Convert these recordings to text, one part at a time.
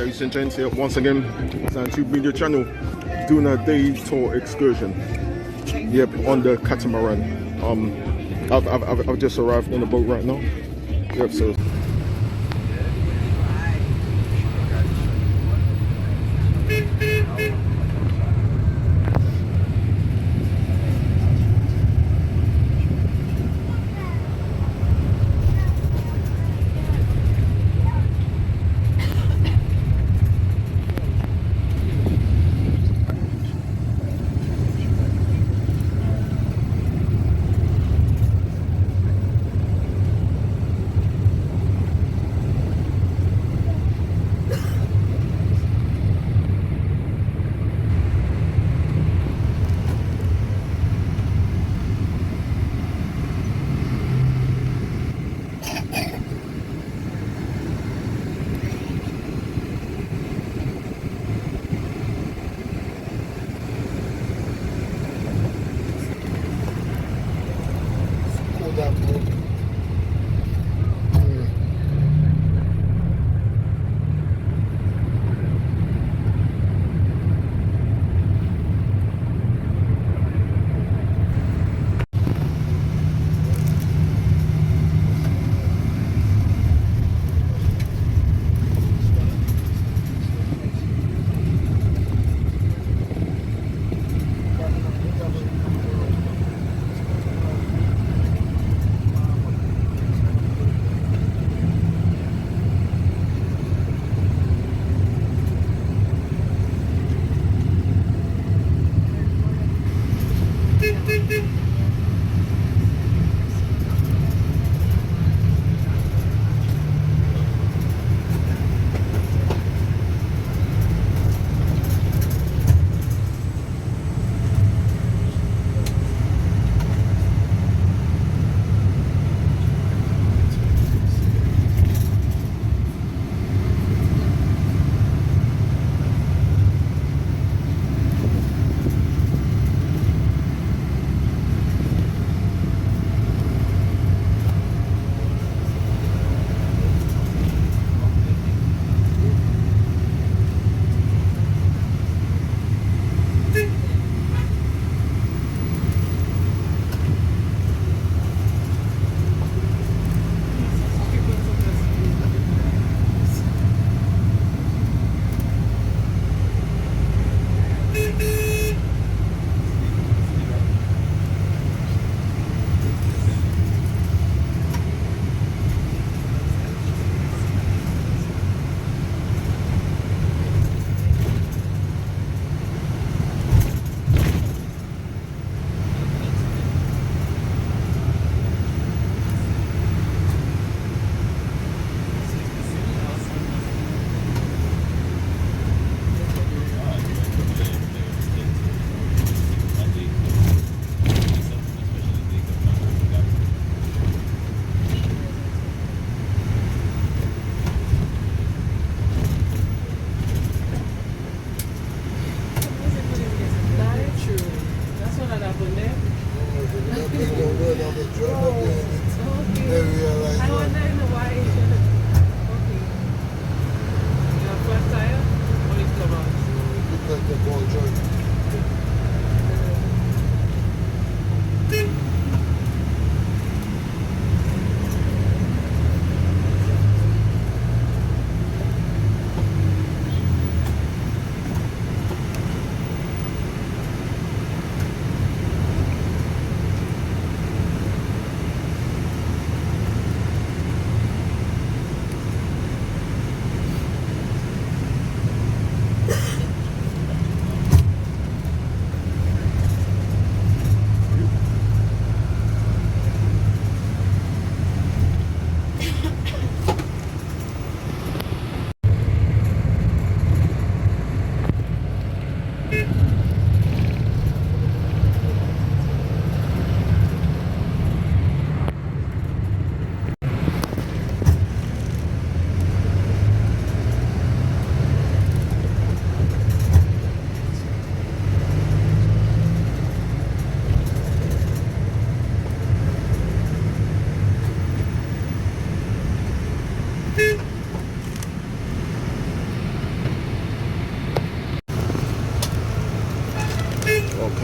ladies and gents, here once again, it's our Tube Media channel, doing a day tour excursion. Yep, on the catamaran. I've just arrived on the boat right now. Yep, so.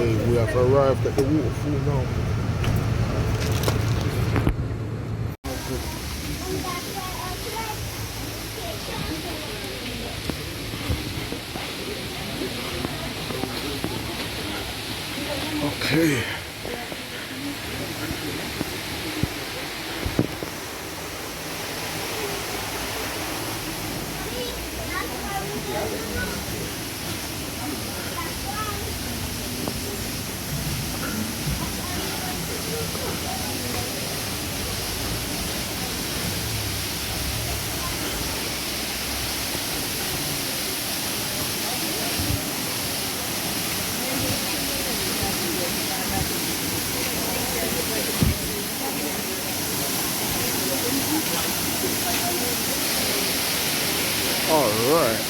Okay, we have arrived at the waterfall now. Okay. All right.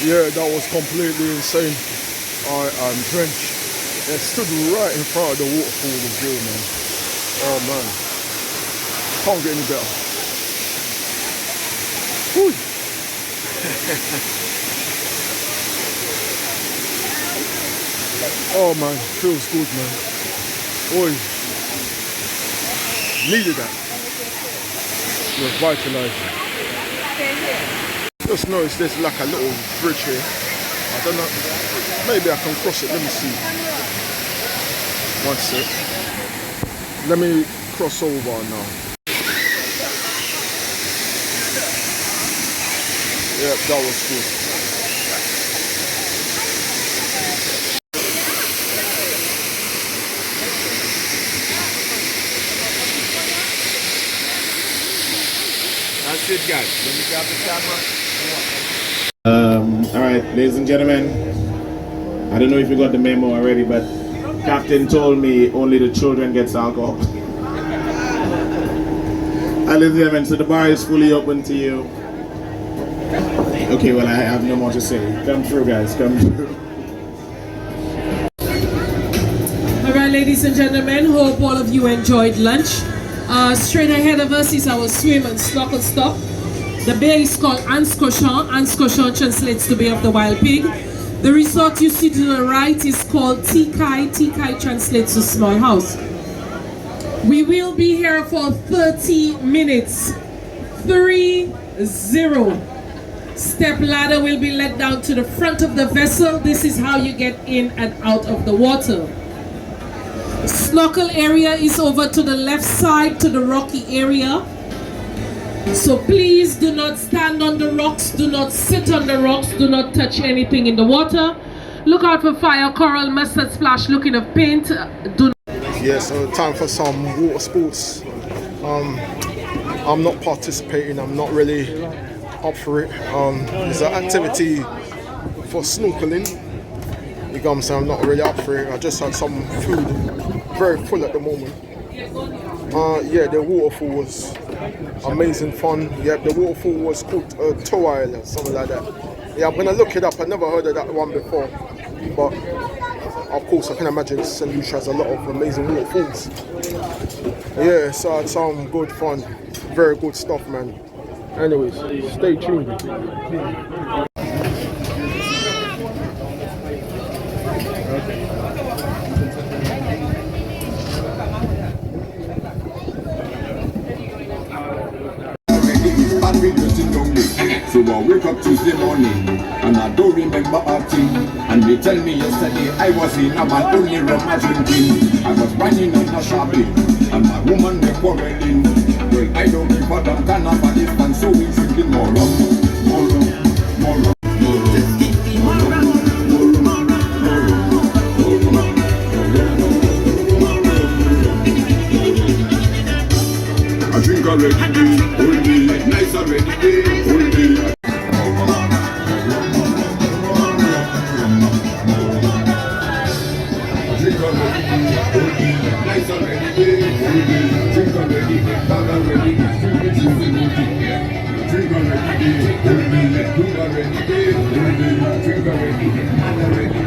Yeah, that was completely insane. I am drenched. It stood right in front of the waterfall as well, man. Oh man, can't get any better. Whew. Oh man, feels good, man. Oi, needed that. Revitalizing. Just noticed there's like a little bridge here. I don't know. Maybe I can cross it. Let me see. One sec. Let me cross over now. Yep, that was good. That's it, guys. Let me grab the camera. All right, ladies and gentlemen, I don't know if you got the memo already, but Captain told me only the children gets alcohol. Ladies and gentlemen, so the bar is fully open to you. Okay, well, I have no more to say. Come through, guys, come through. All right, ladies and gentlemen, hope all of you enjoyed lunch. Straight ahead of us is our swim and snorkel stop. The bay is called Anscochon. Anscochon translates to Bay of the Wild Pig. The resort you see to the right is called Tikai. Tikai translates to small house. We will be here for 30 minutes. 30. Step ladder will be let down to the front of the vessel. This is how you get in and out of the water. Snorkel area is over to the left side to the rocky area. So please do not stand on the rocks, do not sit on the rocks, do not touch anything in the water. Look out for fire, coral, mustard splash, looking of paint. Do not. Yeah, so time for some water sports. I'm not participating, I'm not really up for it. It's an activity for snorkeling. You know what I'm saying? I'm not really up for it. I just had some food, very full at the moment. Yeah, the waterfall was amazing fun. Yeah, the waterfall was called Toraille or something like that. Yeah, I'm gonna look it up. I never heard of that one before, but of course I can imagine St. Lucia has a lot of amazing waterfalls. Yeah, so I had some good fun, very good stuff, man. Anyways, stay tuned. So I wake up Tuesday morning and I don't remember a thing. And they tell me yesterday I was in a man only rum a drinking. I was whining and a shopping and my woman were quarreling. Well, I don't give a damn can of a distance, so we drinking more rum, more rum, more rum, more rum. I drink already, hold me, nice already, hold me. Nice already, drink already, bag already, drink already, food already, drink already, man already,